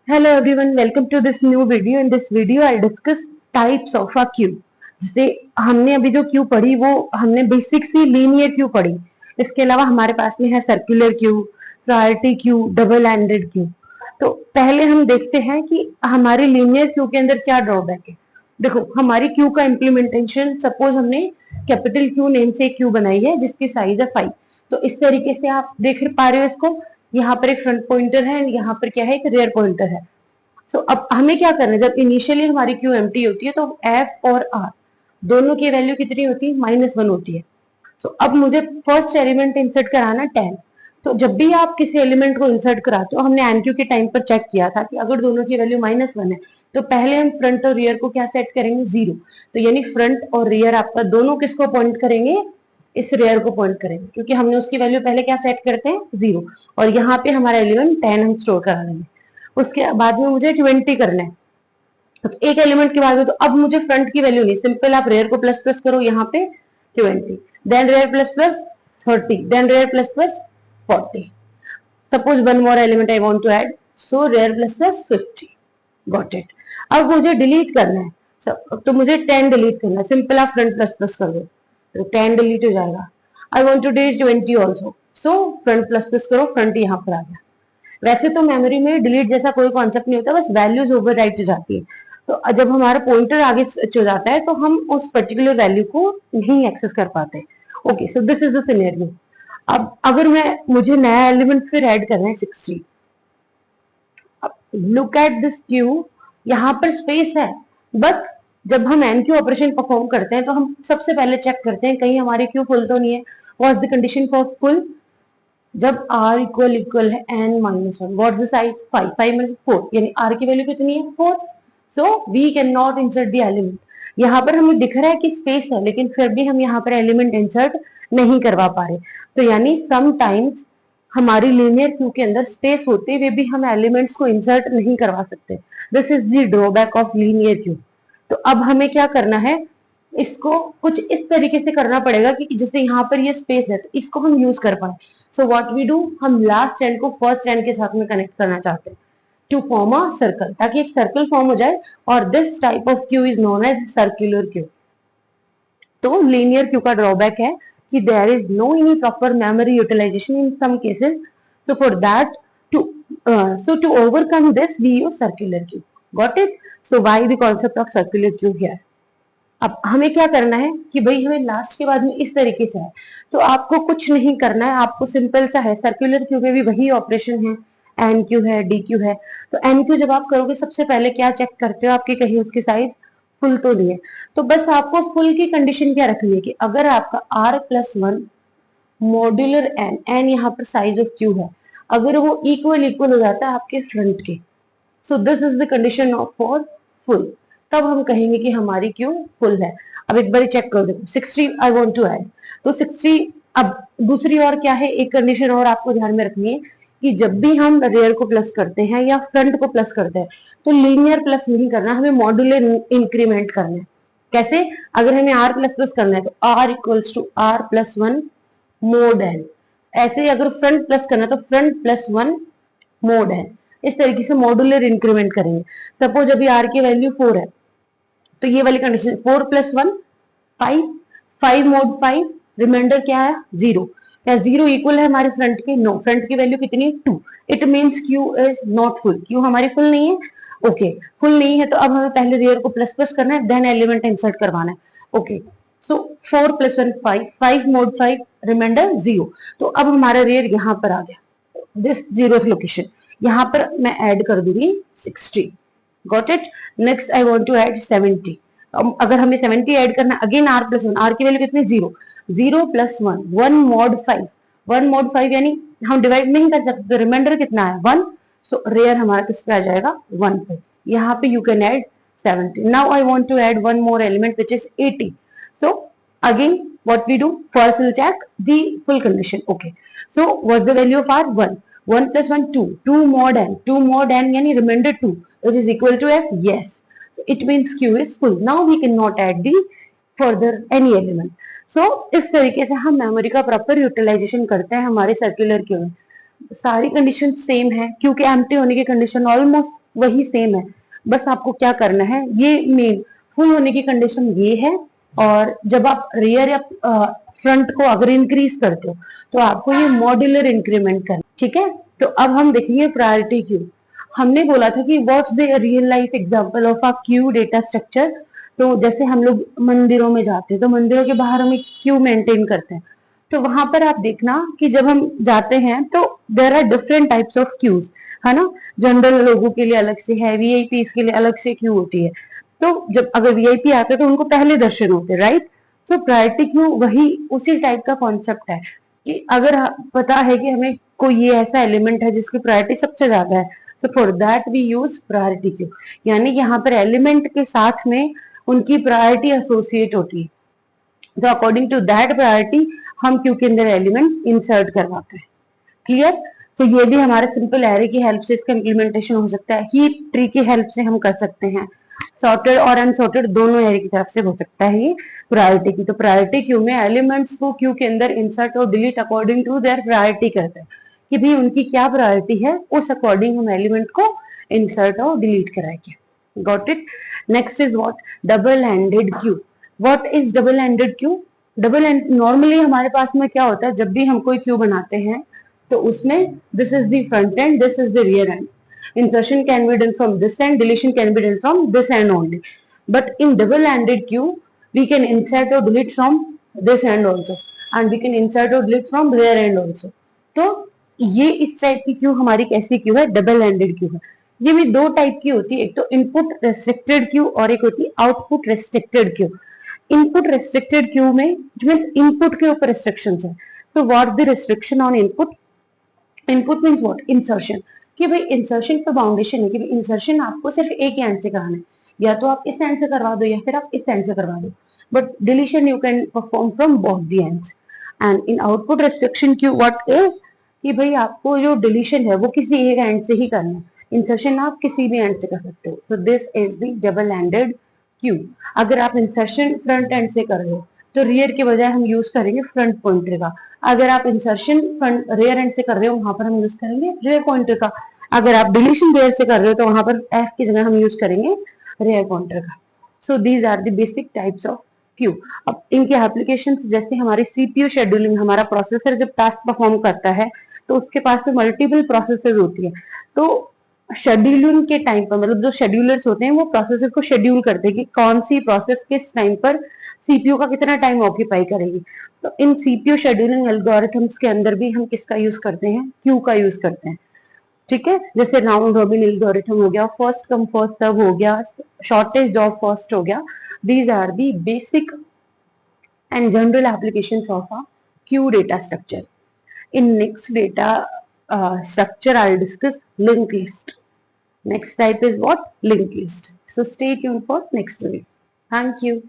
Hello everyone, welcome to this new video. In this video, I'll discuss types of a queue. जैसे हमने अभी जो Q पढ़ी वो हमने बेसिक सी लीनियर क्यू पढ़ी। इसके अलावा हमारे पास में है circular queue, priority queue, double ended queue. तो पहले हम देखते हैं कि हमारी लीनियर क्यू के अंदर क्या ड्रॉबैक है। देखो, हमारी क्यू का इम्प्लीमेंटेशन, सपोज हमने कैपिटल क्यू नेम से क्यू बनाई है जिसकी साइज है 5। तो इस तरीके से आप देख पा रहे हो इसको। यहाँ पर एक फ्रंट पॉइंटर है एंड यहाँ पर क्या है, एक रेयर पॉइंटर है। सो अब हमें क्या करना है, जब इनिशियली हमारी क्यू एम्प्टी होती है तो एफ और आर दोनों की वैल्यू कितनी होती है, -1 होती है। सो अब मुझे फर्स्ट एलिमेंट इंसर्ट कराना 10। तो जब भी आप किसी एलिमेंट को इंसर्ट कराते हो, हमने एनक्यू के टाइम पर चेक किया था कि अगर दोनों की वैल्यू -1 है तो पहले हम फ्रंट और रियर को क्या सेट करेंगे, 0। तो यानी फ्रंट और रियर आपका दोनों किसको पॉइंट करेंगे, इस रेयर को पॉइंट करेंगे, क्योंकि हमने उसकी वैल्यू पहले क्या सेट करते हैं, 0। और यहाँ पे हमारा एलिमेंट 10 हम स्टोर करा लेंगे। उसके बाद में मुझे 20 करना है। तो एक एलिमेंट के बाद में, तो अब मुझे फ्रंट की वैल्यू नहीं, सिंपल आप रेयर को प्लस प्लस करो, यहाँ पे 20, then rear plus plus 30, then rear plus plus 40। Suppose one more element I want to add, so rear plus plus 50। Got it. अब मुझे डिलीट करना है, तो मुझे 10 डिलीट करना है, सिंपल आप फ्रंट प्लस प्लस कर दो तो 10 डिलीट हो जाएगा। I want to delete 20 also, so front plus plus करो, फ्रंट यहाँ पर आ गया। वैसे तो मेमोरी में डिलीट जैसा कोई कॉन्सेप्ट नहीं होता, बस वैल्यूज ओवरराइट हो जाती है। तो जब हमारा पॉइंटर आगे स्विच हो जाता है तो हम उस पर्टिकुलर वैल्यू को नहीं एक्सेस कर पाते। Okay, so this is the scenario. अब अगर मुझे नया एलिमेंट फिर ऐड करना है 60। अब लुक एट दिस क्यू, यहाँ पर स्पेस है, बट जब हम एन क्यू ऑपरेशन परफॉर्म करते हैं तो हम सबसे पहले चेक करते हैं कहीं हमारी क्यू फुल तो नहीं है। What is the condition for full, जब r इक्वल है n minus 1, what is the size, 5, 5 minus 4, यानी r की वैल्यू कितनी है, 4। So we can not insert the element. यहाँ पर हमें दिख रहा है कि स्पेस है, लेकिन फिर भी हम यहाँ पर एलिमेंट इंसर्ट नहीं करवा पा रहे। तो यानी समटाइम्स हमारी लीनियर क्यू के अंदर स्पेस होते हुए भी हम एलिमेंट्स को इंसर्ट नहीं करवा सकते। This is the drawback of linear Q. तो अब हमें क्या करना है, इसको कुछ इस तरीके से करना पड़ेगा कि जैसे यहाँ पर ये स्पेस है तो इसको हम यूज कर पाए। सो व्हाट वी डू, हम लास्ट एंड को फर्स्ट एंड के साथ में कनेक्ट करना चाहते हैं टू फॉर्म अ सर्कल, ताकि एक सर्कल फॉर्म हो जाए। और this type of queue is known as circular queue. तो लीनियर क्यू का ड्रॉबैक है कि there is no any proper memory utilisation in some cases. So for that, to overcome this we use circular queue. Got it. So why the concept of circular queue here. अब हमें क्या करना है कि भाई हमें लास्ट के बाद में इस तरीके से है, तो आपको कुछ नहीं करना है, आपको सिंपल सा है, सर्कुलर क्यू में भी वही ऑपरेशन है, एन क्यू है, डी क्यू है। तो एन क्यू जब आप करोगे सबसे पहले क्या चेक करते हो, आपकी कहीं उसकी साइज फुल तो नहीं है। तो बस आपको फुल की कंडीशन क्या रखनी है कि अगर आपका R plus 1 modular N, N यहाँ पर साइज ऑफ क्यू है, अगर वो इक्वल हो जाता है आपके फ्रंट के, so this is the condition of for full, तब हम कहेंगे कि हमारी क्यू फुल है। अब एक बार चेक कर दो, 60 आई वांट टू ऐड, तो 60। अब दूसरी और क्या है, एक कंडीशन और आपको ध्यान में रखनी है कि जब भी हम रेयर को प्लस करते हैं या फ्रंट को प्लस करते हैं तो लीनियर प्लस नहीं करना, हमें मॉड्यूलर इंक्रीमेंट करना है। कैसे, अगर हमें आर प्लस प्लस करना है तो R equals to R plus 1 mod N. ऐसे ही अगर फ्रंट प्लस करना है तो फ्रंट प्लस 1 मोड है। इस तरीके से मॉड्यूलर इंक्रीमेंट करेंगे। सपोज अभी आर की वैल्यू 4 है, तो ये वाली कंडीशन 4 प्लस 1 5, 5 मोड 5, रिमाइंडर क्या है 0। क्या 0 इक्वल है हमारे फ्रंट के, नो, फ्रंट की वैल्यू कितनी है 2। It means Q is not full, Q हमारी फुल नहीं है। ओके, फुल नहीं है तो अब हमें पहले रेयर को प्लस प्लस करना है, देन एलिमेंट इंसर्ट करवाना है। ओके, सो 4 प्लस 1 5, 5 मोड 5, रिमाइंडर 0। तो अब हमारा रेयर यहाँ पर आ गया, दिस 0th लोकेशन, यहाँ पर मैं ऐड कर दूंगी 60। Got it. Next I want to add 70। अगर हमें 70 ऐड करना, अगेन आर प्लस 1, आर की वैल्यू कितनी 0, 0 प्लस 1 1 मॉड 5, 1 मॉड 5 यानी हम डिवाइड नहीं कर सकते, रिमाइंडर कितना है 1। सो रेयर हमारा किस पे आ जाएगा 1 पे। यहाँ पे you can add 70। Now I want to add one more element which is 80। सो again what we do, first we'll check the full condition. Okay, so what's the value of r, 1, 1 plus 1 2, 2 mod n, 2 mod n yani remainder 2 which is equal to f, yes, it means q is full. Now we cannot add the further any element. So इस तरीके से हम memory का proper utilisation करते हैं हमारे circular queue में। सारी कंडीशन सेम है क्योंकि एम्प्टी होने की कंडीशन ऑलमोस्ट वही सेम है, बस आपको क्या करना है, ये मेन फुल होने की कंडीशन ये है। और जब आप रियर या फ्रंट को अगर इंक्रीज करते हो तो आपको ये मॉड्यूलर इंक्रीमेंट करना, ठीक है। तो अब हम देखेंगे प्रायोरिटी क्यू। हमने बोला था कि what's the real life example of a Q data structure. तो जैसे हम लोग मंदिरों में जाते हैं तो मंदिरों के बाहर हम एक क्यू मेंटेन करते हैं, तो वहां पर आप देखना कि जब हम जाते हैं तो there are different types of queues, है ना। जनरल लोगों के लिए अलग से है, वीआईपी के लिए अलग से क्यू होती है। तो जब अगर वीआईपी आते हैं तो उनको पहले दर्शन होते हैं, राइट। सो प्रायोरिटी क्यू वही उसी टाइप का कॉन्सेप्ट है कि अगर पता है कि हमें कोई ये ऐसा एलिमेंट है जिसकी प्रायोरिटी सबसे ज्यादा है, तो for that we use priority queue. यानी यहाँ पर एलिमेंट के साथ में उनकी प्रायोरिटी एसोसिएट होती है, तो अकॉर्डिंग टू दैट प्रायोरिटी हम क्यू के अंदर एलिमेंट इंसर्ट करवाते हैं। क्लियर। तो ये भी हमारे सिंपल एरे की हेल्प से इसका इम्प्लीमेंटेशन हो सकता है, हीप ट्री की हेल्प से हम कर सकते हैं, सॉर्टेड और अनसॉर्टेड दोनों एरे की तरफ से हो सकता है ये प्रायोरिटी की। तो प्रायोरिटी क्यू में एलिमेंट्स को क्यू के अंदर इंसर्ट और delete according to their priority करते हैं कि भाई उनकी क्या प्रायोरिटी है, उस अकॉर्डिंग हम एलिमेंट को इंसर्ट और डिलीट कराएंगे। Got it. Next is what, double ended queue. What is double ended queue? Double and normally हमारे पास में क्या होता है, जब भी हम कोई क्यू बनाते हैं तो उसमें this is the front end, this is the rear and, insertion can be done from this end, deletion can be done from this end only. But in double ended queue we can insert or delete from this end also, and we can insert or delete from rear end also. तो ये इस type की Q हमारी कैसी Q है, double ended queue है। ये भी दो टाइप की होती है, एक तो इनपुट रेस्ट्रिक्टेड क्यू और एक होती है output restricted Q. Input restricted Q में इनपुट के ऊपर रिस्ट्रिक्शंस है। तो what the restriction on input? Input means what, insertion. कि भाई इंसर्शन पर बाउंडेशन है कि भाई इंसर्शन आपको सिर्फ एक एंड से कराना है, या तो आप इस एंड से करवा दो या फिर आप इस एंड से करवा दो, but deletion you can perform from both the ends. And in output restriction Q what is कि भाई आपको जो डिलीशन है वो किसी एक एंड से ही करना है, इंसर्शन आप किसी भी एंड से कर सकते हो। तो this is the double ended queue. अगर आप इंसर्शन फ्रंट एंड से कर रहे हो तो रियर के बजाय हम यूज करेंगे फ्रंट पॉइंटर का। अगर आप इंसर्शन फ्रंट रियर एंड से कर रहे हो वहां पर हम यूज करेंगे रियर पॉइंटर का। अगर आप डिलीशन रियर से कर रहे हो तो वहां पर एफ की जगह हम यूज करेंगे रियर पॉइंटर का। So these are the basic types of queue. अब इनके एप्लीकेशन जैसे हमारी सीपीयू शेड्यूलिंग, हमारा प्रोसेसर जब टास्क परफॉर्म करता है तो उसके पास में मल्टीपल प्रोसेसर होती है, तो शेड्यूलिंग के टाइम पर मतलब जो शेड्यूलर्स होते हैं वो प्रोसेसर को शेड्यूल करते हैं कि कौन सी प्रोसेस किस टाइम पर सीपीयू का कितना टाइम ऑक्यूपाई करेगी। तो इन सीपीयू शेड्यूलिंग एल्गोरिथम्स के अंदर भी हम किसका यूज करते हैं, क्यू का यूज करते हैं। ठीक है, जैसे राउंड रॉबिन एल्गोरिथम हो गया, फर्स्ट कम फर्स्ट सर्व हो गया, शॉर्टेज ऑफ फर्स्ट हो गया। These are the basic and general applications of a queue data structure. In next data structure, I'll discuss linked list. Next type is what? Linked list. So stay tuned for next video. Thank you.